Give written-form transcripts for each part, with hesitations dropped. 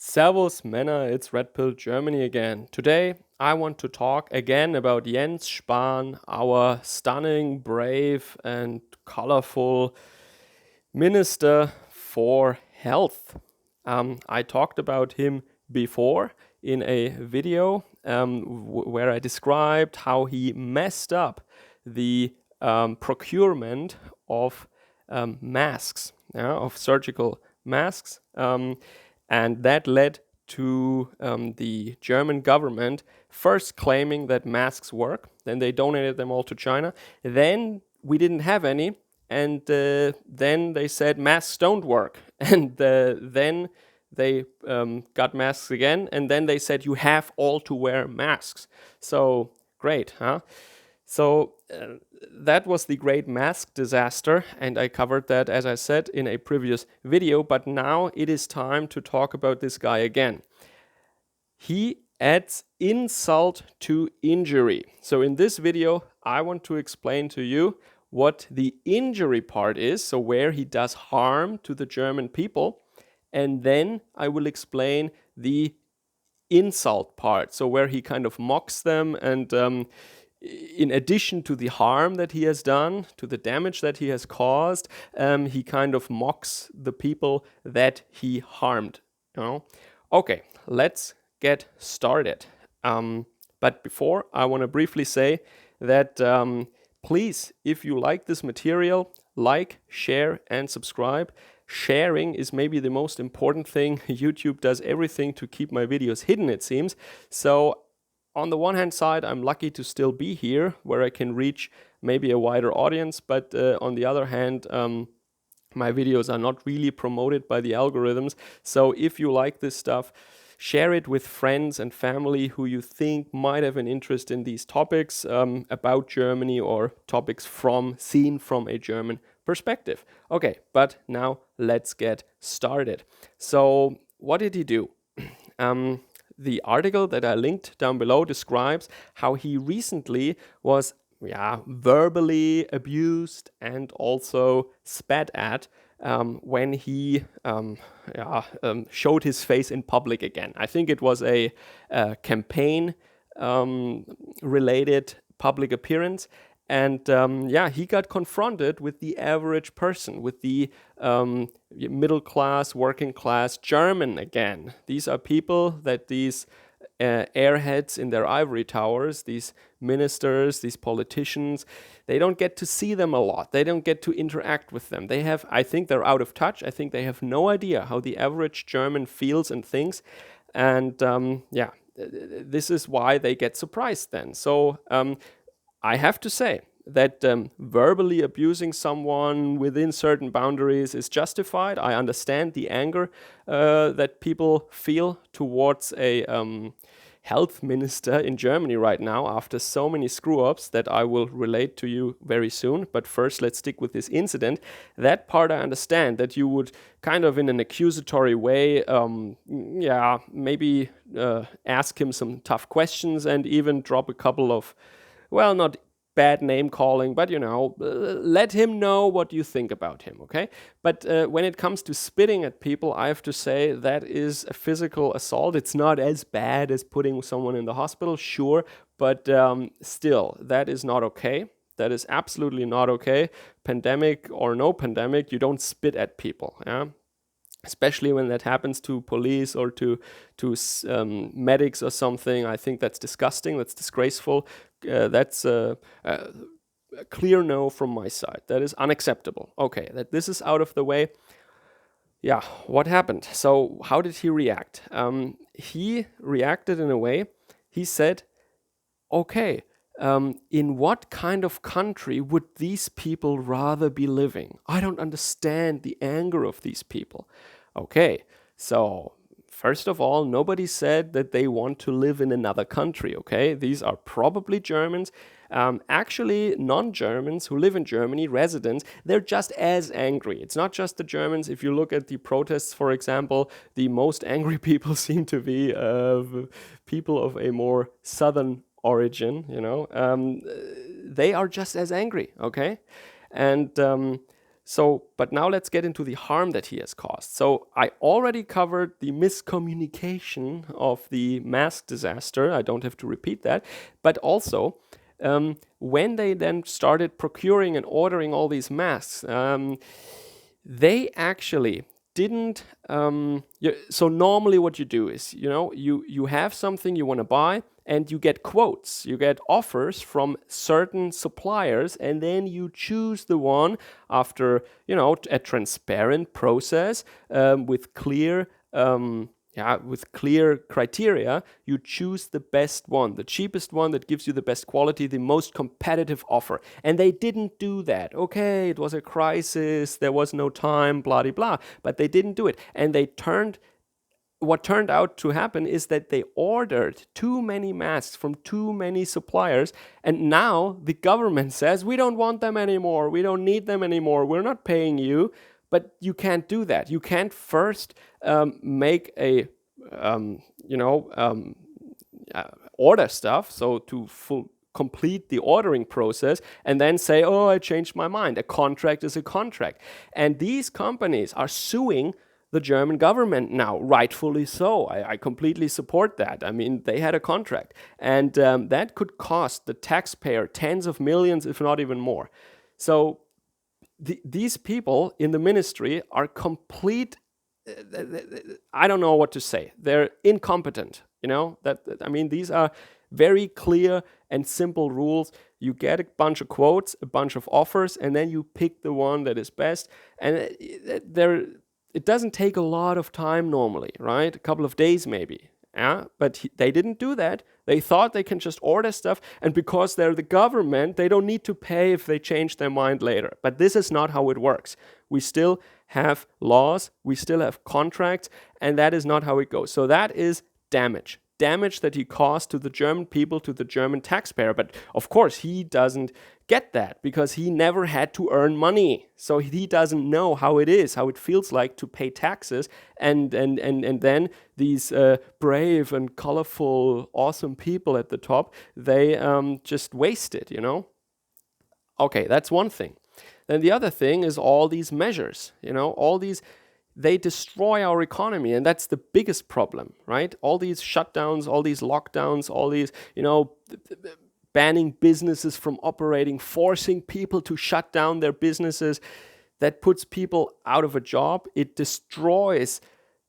Servus, Männer, it's Red Pill Germany again. Today, I want to talk again about Jens Spahn, our stunning, brave, and colorful Minister for Health. I talked about him before in a video where I described how he messed up the procurement of masks, of surgical masks. And that led to the German government first claiming that masks work. Then they donated them all to China. Then we didn't have any. And then they said masks don't work. And then they got masks again. And then they said you have all to wear masks. So great, huh? So that was the great mask disaster, and I covered that, as I said, in a previous video, but now it is time to talk about this guy again. He adds insult to injury. So in this video, I want to explain to you what the injury part is, so where he does harm to the German people, and then I will explain the insult part, so where he kind of mocks them and in addition to the harm that he has done, to the damage that he has caused, he kind of mocks the people that he harmed. Okay, let's get started. But before, I want to briefly say that please, if you like this material, like, share, and subscribe. Sharing is maybe the most important thing. YouTube does everything to keep my videos hidden, it seems. So on the one hand side, I'm lucky to still be here where I can reach maybe a wider audience. But on the other hand, my videos are not really promoted by the algorithms. So if you like this stuff, share it with friends and family who you think might have an interest in these topics about Germany or topics seen from a German perspective. Okay, but now let's get started. So what did he do? The article that I linked down below describes how he recently was verbally abused and also spat at when he showed his face in public again. I think it was a campaign related public appearance. And he got confronted with the average person, with the middle class, working class German again. These are people that these airheads in their ivory towers, these ministers, these politicians, they don't get to see them a lot. They don't get to interact with them. I think they're out of touch. I think they have no idea how the average German feels and thinks. And this is why they get surprised then. So I have to say that verbally abusing someone within certain boundaries is justified. I understand the anger that people feel towards a health minister in Germany right now after so many screw-ups that I will relate to you very soon. But first, let's stick with this incident. That part I understand, that you would kind of in an accusatory way, maybe ask him some tough questions and even drop a couple of, well, not bad name calling, but let him know what you think about him, okay? But when it comes to spitting at people, I have to say that is a physical assault. It's not as bad as putting someone in the hospital, sure, but still, that is not okay. That is absolutely not okay. Pandemic or no pandemic, you don't spit at people, yeah? Especially when that happens to police or to medics or something. I think that's disgusting, that's disgraceful. That's a clear no from my side. That is unacceptable. Okay, that this is out of the way. Yeah, what happened? So how did he react? He reacted in a way, he said, okay, in what kind of country would these people rather be living? I don't understand the anger of these people. Okay, so first of all, nobody said that they want to live in another country, okay? These are probably Germans. Actually, non-Germans who live in Germany, residents, they're just as angry. It's not just the Germans. If you look at the protests, for example, the most angry people seem to be people of a more southern origin, they are just as angry, okay? And So, but now let's get into the harm that he has caused. So, I already covered the miscommunication of the mask disaster. I don't have to repeat that. But also, when they then started procuring and ordering all these masks, they actually didn't. So normally, what you do is, you have something you want to buy, and you get quotes, you get offers from certain suppliers, and then you choose the one after a transparent process with clear. With clear criteria, you choose the best one, the cheapest one that gives you the best quality, the most competitive offer. And they didn't do that. Okay, it was a crisis, there was no time, blah, blah, blah. But they didn't do it. And what turned out to happen is that they ordered too many masks from too many suppliers, and now the government says, we don't want them anymore, we don't need them anymore, we're not paying you. But you can't do that. You can't first make a order stuff, so to complete the ordering process, and then say, oh, I changed my mind. A contract is a contract. And these companies are suing the German government now, rightfully so. I completely support that. I mean, they had a contract, and that could cost the taxpayer tens of millions, if not even more. So these people in the ministry are complete. I don't know what to say. They're incompetent. These are very clear and simple rules. You get a bunch of quotes, a bunch of offers, and then you pick the one that is best. And it doesn't take a lot of time normally, right? A couple of days maybe. Yeah, but they didn't do that. They thought they can just order stuff, and because they're the government, they don't need to pay if they change their mind later. But this is not how it works. We still have laws, we still have contracts, and that is not how it goes. So that is damage that he caused to the German people, to the German taxpayer. But of course, he doesn't get that because he never had to earn money. So he doesn't know how it is, how it feels like to pay taxes. And then these brave and colorful, awesome people at the top, they just waste it, Okay, that's one thing. Then the other thing is all these measures, they destroy our economy, and that's the biggest problem, right? All these shutdowns, all these lockdowns, all these, banning businesses from operating, forcing people to shut down their businesses, that puts people out of a job. It destroys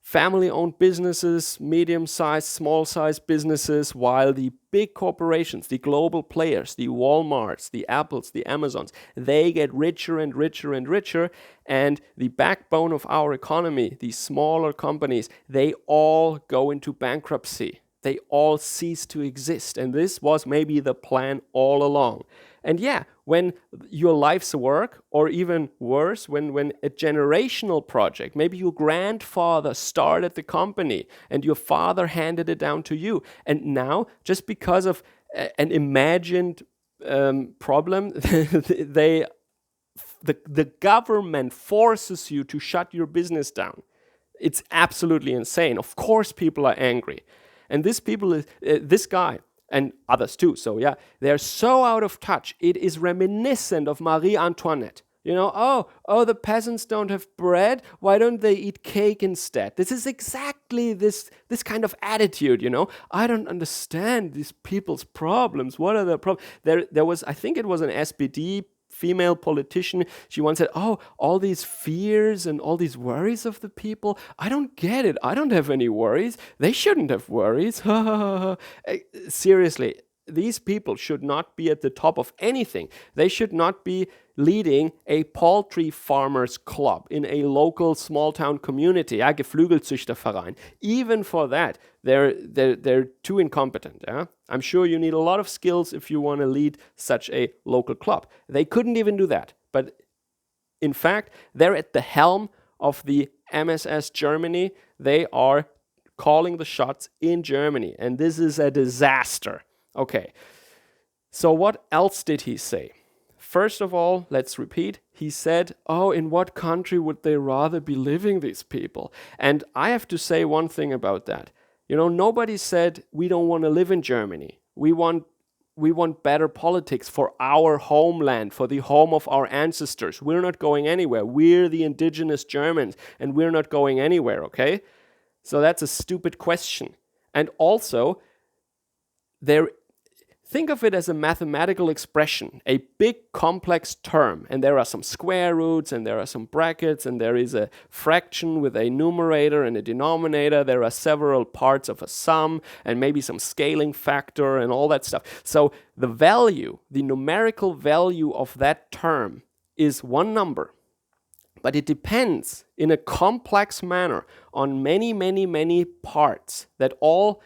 family-owned businesses, medium-sized, small-sized businesses, while the big corporations, the global players, the Walmarts, the Apples, the Amazons, they get richer and richer and richer, and the backbone of our economy, these smaller companies, they all go into bankruptcy. They all cease to exist, and this was maybe the plan all along. And yeah, when your life's work, or even worse, when a generational project, maybe your grandfather started the company and your father handed it down to you, and now just because of an imagined problem, the government forces you to shut your business down. It's absolutely insane. Of course, people are angry, and this guy. And others too. So yeah, they're so out of touch. It is reminiscent of Marie Antoinette. The peasants don't have bread. Why don't they eat cake instead? This is exactly this kind of attitude. I don't understand these people's problems. What are the problems? There was, I think it was an SPD female politician. She once said, all these fears and all these worries of the people, I don't get it. I don't have any worries. They shouldn't have worries. Seriously, these people should not be at the top of anything. They should not be leading a poultry farmers club in a local small town community, Geflügelzüchterverein. Even for that, they're too incompetent. Yeah? I'm sure you need a lot of skills if you want to lead such a local club. They couldn't even do that. But in fact, they're at the helm of the MSS Germany. They are calling the shots in Germany, and this is a disaster. Okay, so what else did he say? First of all, let's repeat, he said, in what country would they rather be living, these people? And I have to say one thing about that. Nobody said, we don't want to live in Germany. We want we want better politics for our homeland, for the home of our ancestors. We're not going anywhere. We're the indigenous Germans, and we're not going anywhere, okay? So that's a stupid question. And also, think of it as a mathematical expression, a big complex term, and there are some square roots, and there are some brackets, and there is a fraction with a numerator and a denominator. There are several parts of a sum, and maybe some scaling factor and all that stuff. So the value, the numerical value of that term is one number. But it depends in a complex manner on many, many, many parts that all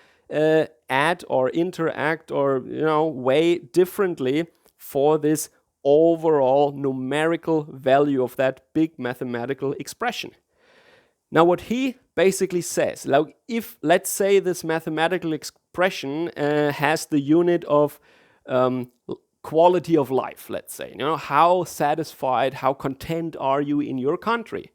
add or interact or weigh differently for this overall numerical value of that big mathematical expression. Now what he basically says, like if let's say this mathematical expression has the unit of quality of life, let's say, how satisfied, how content are you in your country?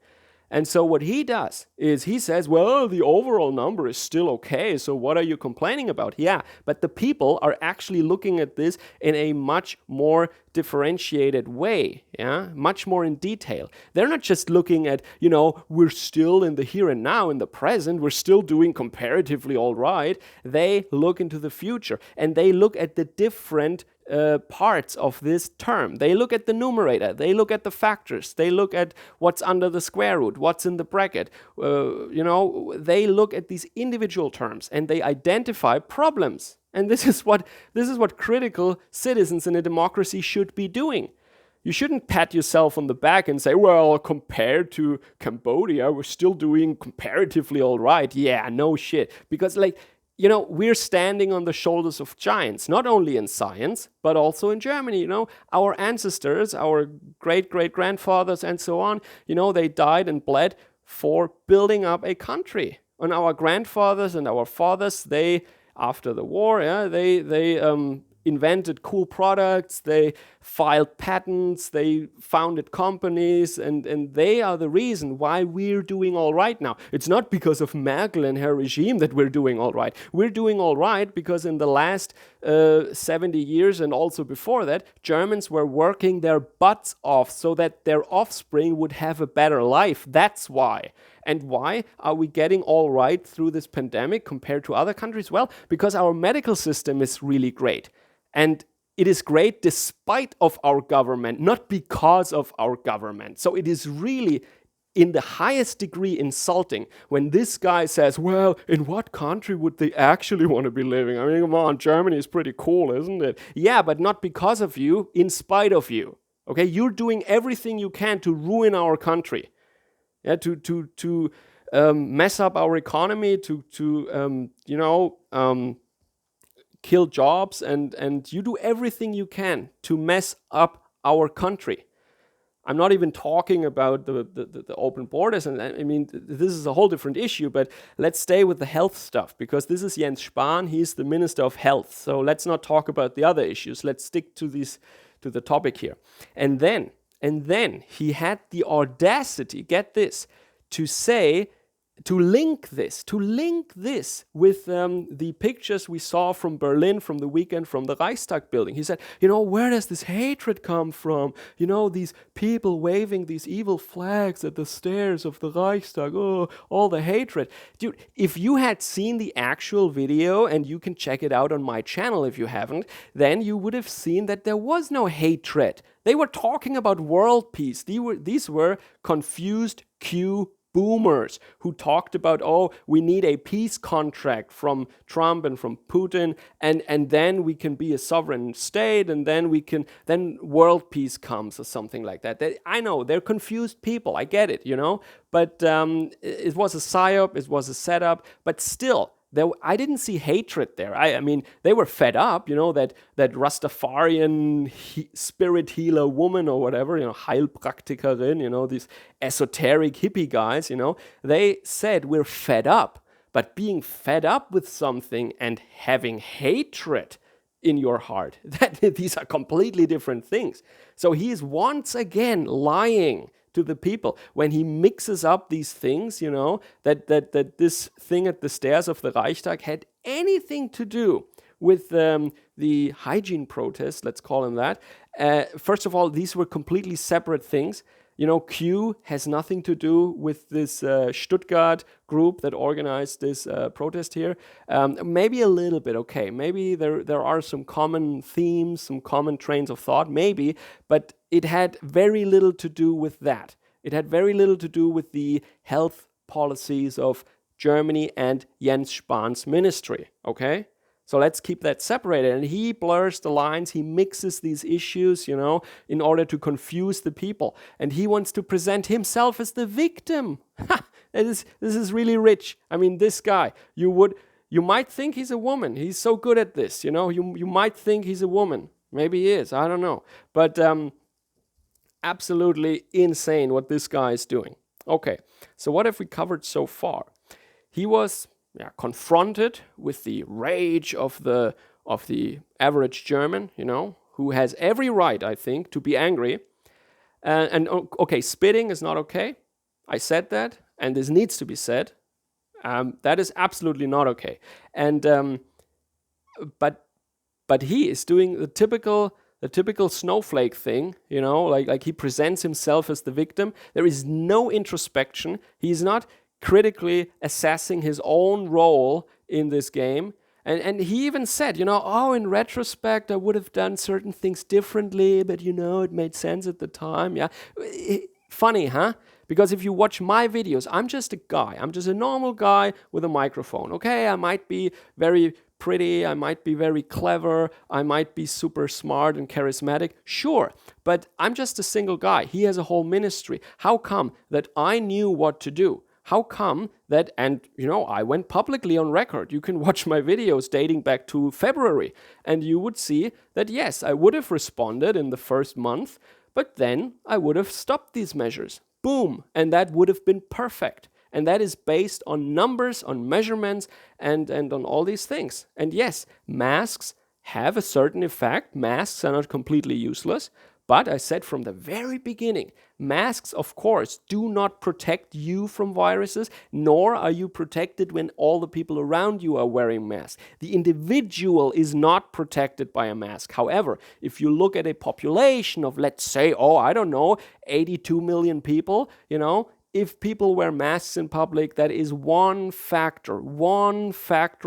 And so what he does is he says, well, the overall number is still okay, so what are you complaining about? Yeah, but the people are actually looking at this in a much more differentiated way, much more in detail. They're not just looking at, we're still in the here and now, in the present, we're still doing comparatively all right. They look into the future, and they look at the different parts of this term. They look at the numerator, they look at the factors, they look at what's under the square root, what's in the bracket. They look at these individual terms and they identify problems. And this is what critical citizens in a democracy should be doing. You shouldn't pat yourself on the back and say, well, compared to Cambodia, we're still doing comparatively all right. Yeah, no shit. Because we're standing on the shoulders of giants, not only in science, but also in Germany. Our ancestors, our great-great-grandfathers and so on, they died and bled for building up a country. And our grandfathers and our fathers, they, after the war, they invented cool products, they filed patents, they founded companies, and they are the reason why we're doing all right now. It's not because of Merkel and her regime that we're doing all right. We're doing all right because in the last 70 years and also before that, Germans were working their butts off so that their offspring would have a better life. That's why. And why are we getting all right through this pandemic compared to other countries? Well, because our medical system is really great. And it is great despite of our government, not because of our government. So it is really in the highest degree insulting when this guy says, well, in what country would they actually want to be living? I mean, come on, Germany is pretty cool, isn't it? Yeah, but not because of you, in spite of you. Okay, you're doing everything you can to ruin our country. Yeah, to mess up our economy, to kill jobs, and you do everything you can to mess up our country. I'm not even talking about the open borders, and I mean, this is a whole different issue, but let's stay with the health stuff, because this is Jens Spahn, he's the Minister of Health, so let's not talk about the other issues, let's stick to the topic here. And then he had the audacity, get this, to link this with the pictures we saw from Berlin from the weekend from the Reichstag building. He said, where does this hatred come from? These people waving these evil flags at the stairs of the Reichstag. Oh, all the hatred. Dude, if you had seen the actual video, and you can check it out on my channel if you haven't, then you would have seen that there was no hatred. They were talking about world peace. These were confused Q boomers who talked about, we need a peace contract from Trump and from Putin, and then we can be a sovereign state, and then world peace comes or something like that. I know, they're confused people, I get it, but it was a psyop, it was a setup, but still, I didn't see hatred there. I mean, they were fed up, that Rastafarian spirit healer woman or whatever, Heilpraktikerin, these esoteric hippie guys, they said we're fed up. But being fed up with something and having hatred in your heart, these are completely different things. So he is once again lying to the people when he mixes up these things, that this thing at the stairs of the Reichstag had anything to do with the hygiene protests, let's call them that. First of all, these were completely separate things. Q has nothing to do with this Stuttgart group that organized this protest here. Maybe a little bit, okay. Maybe there are some common themes, some common trains of thought, maybe, but it had very little to do with that. It had very little to do with the health policies of Germany and Jens Spahn's ministry, okay? So let's keep that separated. And he blurs the lines, he mixes these issues, in order to confuse the people. And he wants to present himself as the victim. This is really rich. I mean, this guy, you might think he's a woman. He's so good at this, you might think he's a woman. Maybe he is, I don't know. But absolutely insane what this guy is doing. Okay, so what have we covered so far? He was confronted with the rage of the average German, who has every right, I think, to be angry. Okay, spitting is not okay. I said that, and this needs to be said. That is absolutely not okay. And but he is doing the typical snowflake thing, like he presents himself as the victim. There is no introspection. He's not critically assessing his own role in this game. And he even said, in retrospect, I would have done certain things differently, but, it made sense at the time. Yeah. Funny, huh? Because if you watch my videos, I'm just a guy. I'm just a normal guy with a microphone. Okay, I might be very pretty, I might be very clever, I might be super smart and charismatic, sure, but I'm just a single guy. He has a whole ministry. How come that I knew what to do? How come that, and I went publicly on record. You can watch my videos dating back to February, and you would see that yes, I would have responded in the first month, but then I would have stopped these measures. Boom, and that would have been perfect. And that is based on numbers, on measurements, and on all these things. And yes, masks have a certain effect. Masks are not completely useless. But I said from the very beginning, masks, of course, do not protect you from viruses, nor are you protected when all the people around you are wearing masks. The individual is not protected by a mask. However, if you look at a population of, let's say, 82 million people, if people wear masks in public, that is one factor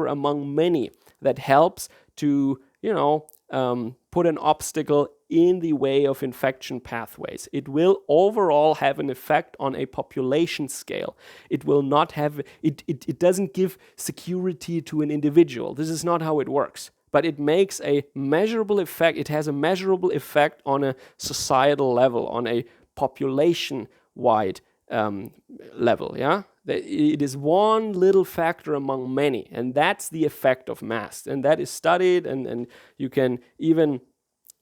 among many that helps to, put an obstacle in the way of infection pathways. It will overall have an effect on a population scale. It will not have, it doesn't give security to an individual. This is not how it works. But it makes a measurable effect. It has a measurable effect on a societal level, on a population-wide level, yeah? It is one little factor among many, and that's the effect of masks. And that is studied, and you can even,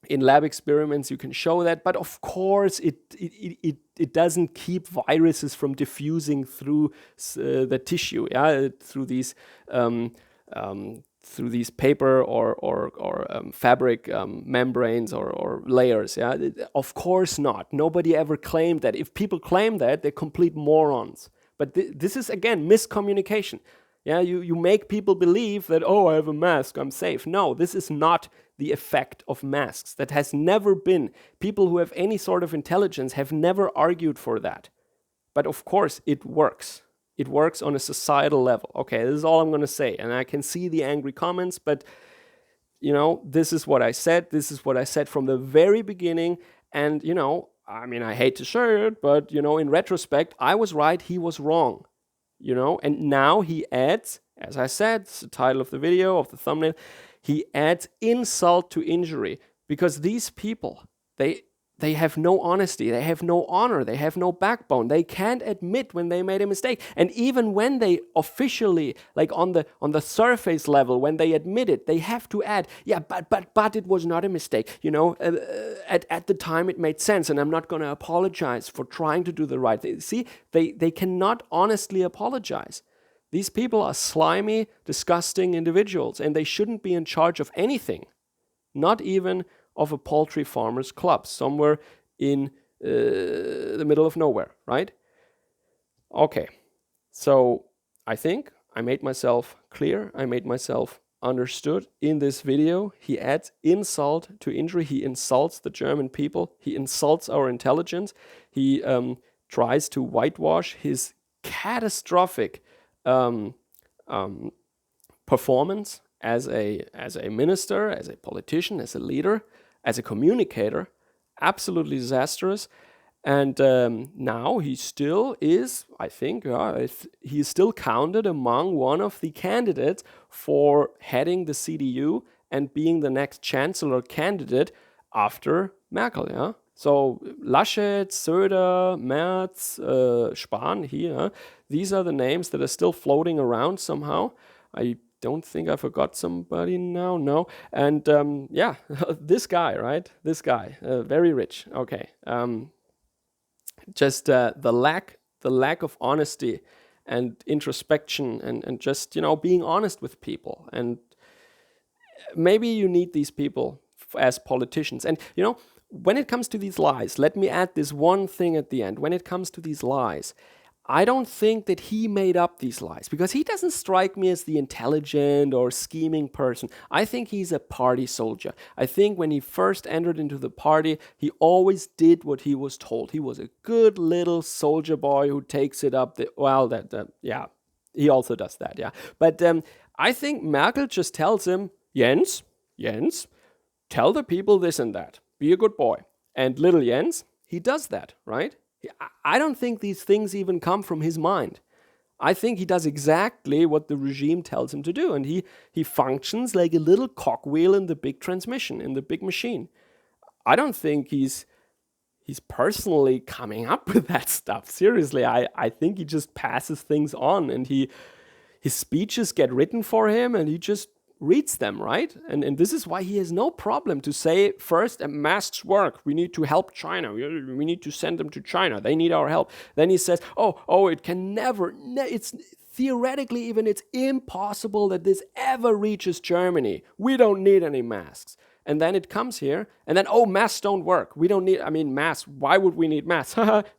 in lab experiments, you can show that. But of course, it doesn't keep viruses from diffusing through the tissue, yeah? Through these paper or fabric membranes or layers. Yeah, of course not. Nobody ever claimed that. If people claim that, they're complete morons. But this is, again, miscommunication. Yeah, you make people believe that, I have a mask, I'm safe. No, this is not the effect of masks. That has never been. People who have any sort of intelligence have never argued for that. But of course, it works. It works on a societal level. Okay, this is all I'm going to say. And I can see the angry comments, but, this is what I said. This is what I said from the very beginning. And, I hate to say it, but, in retrospect, I was right, he was wrong. And now he adds, as I said, it's the title of the video, of the thumbnail, he adds insult to injury. Because these people, they have no honesty, they have no honor, they have no backbone. They can't admit when they made a mistake. And even when they officially, like on the surface level, when they admit it, they have to add, but it was not a mistake. At the time it made sense, and I'm not going to apologize for trying to do the right thing. See, they cannot honestly apologize. These people are slimy, disgusting individuals, and they shouldn't be in charge of anything, not even of a poultry farmer's club somewhere in the middle of nowhere, right? Okay, so I think I made myself clear. I made myself understood in this video, he adds insult to injury. He insults the German people. He insults our intelligence. He tries to whitewash his catastrophic um, um, performance as a minister, as a politician, as a leader, as a communicator. Absolutely disastrous. And now he still is, I think, he is still counted among one of the candidates for heading the CDU and being the next chancellor candidate after Merkel. Yeah. So Laschet, Söder, Merz, Spahn here, these are the names that are still floating around somehow. I don't think I forgot somebody now. No. And yeah, this guy, right? This guy, very rich. Okay. Just the lack of honesty and introspection and just, being honest with people. And maybe you need these people as politicians. And, when it comes to these lies, let me add this one thing at the end. When it comes to these lies, I don't think that he made up these lies, because he doesn't strike me as the intelligent or scheming person. I think he's a party soldier. I think when he first entered into the party, he always did what he was told. He was a good little soldier boy who takes it up. Yeah, he also does that, yeah. But I think Merkel just tells him, Jens, tell the people this and that. Be a good boy. And little Jens, he does that, right? I don't think these things even come from his mind. I think he does exactly what the regime tells him to do, and he functions like a little cogwheel in the big transmission, in the big machine. I don't think he's personally coming up with that stuff. Seriously, I think he just passes things on, and his speeches get written for him, and he just reads them, right? And this is why he has no problem to say, first, masks work. We need to help China. We need to send them to China. They need our help. Then he says, it can never, it's theoretically even, it's impossible that this ever reaches Germany. We don't need any masks. And then it comes here, and then, masks don't work. We don't need, masks. Why would we need masks?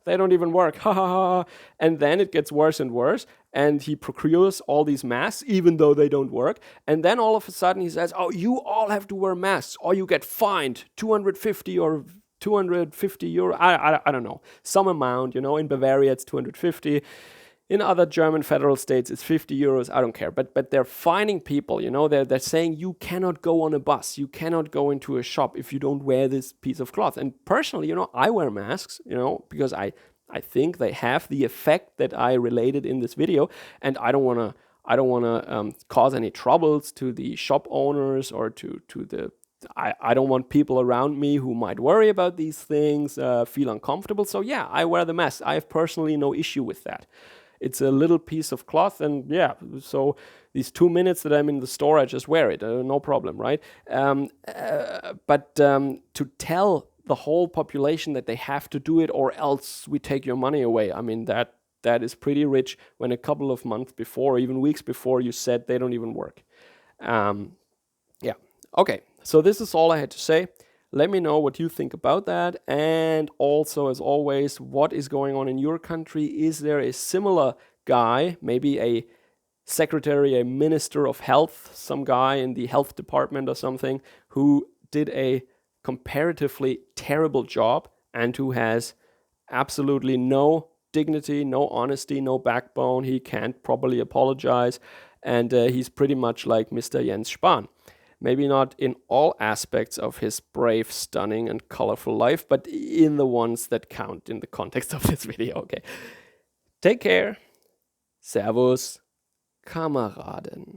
They don't even work. And then it gets worse and worse, and he procures all these masks, even though they don't work. And then all of a sudden he says, you all have to wear masks, or you get fined 250 or 250 euro. I don't know. Some amount, in Bavaria it's 250. In other German federal states, it's 50 euros. I don't care. But they're fining people, they're saying you cannot go on a bus. You cannot go into a shop if you don't wear this piece of cloth. And personally, I wear masks, because I think they have the effect that I related in this video. And I don't want to cause any troubles to the shop owners or to the... I don't want people around me who might worry about these things, feel uncomfortable. So yeah, I wear the mask. I have personally no issue with that. It's a little piece of cloth, and yeah, so these 2 minutes that I'm in the store, I just wear it, no problem, right? But to tell the whole population that they have to do it or else we take your money away, that is pretty rich when a couple of months before, or even weeks before, you said they don't even work. Yeah, okay, so this is all I had to say. Let me know what you think about that. And also, as always, what is going on in your country? Is there a similar guy, maybe a secretary, a minister of health, some guy in the health department or something, who did a comparatively terrible job and who has absolutely no dignity, no honesty, no backbone? He can't properly apologize. And he's pretty much like Mr. Jens Spahn. Maybe not in all aspects of his brave, stunning, and colorful life, but in the ones that count in the context of this video, okay? Take care. Servus, Kameraden.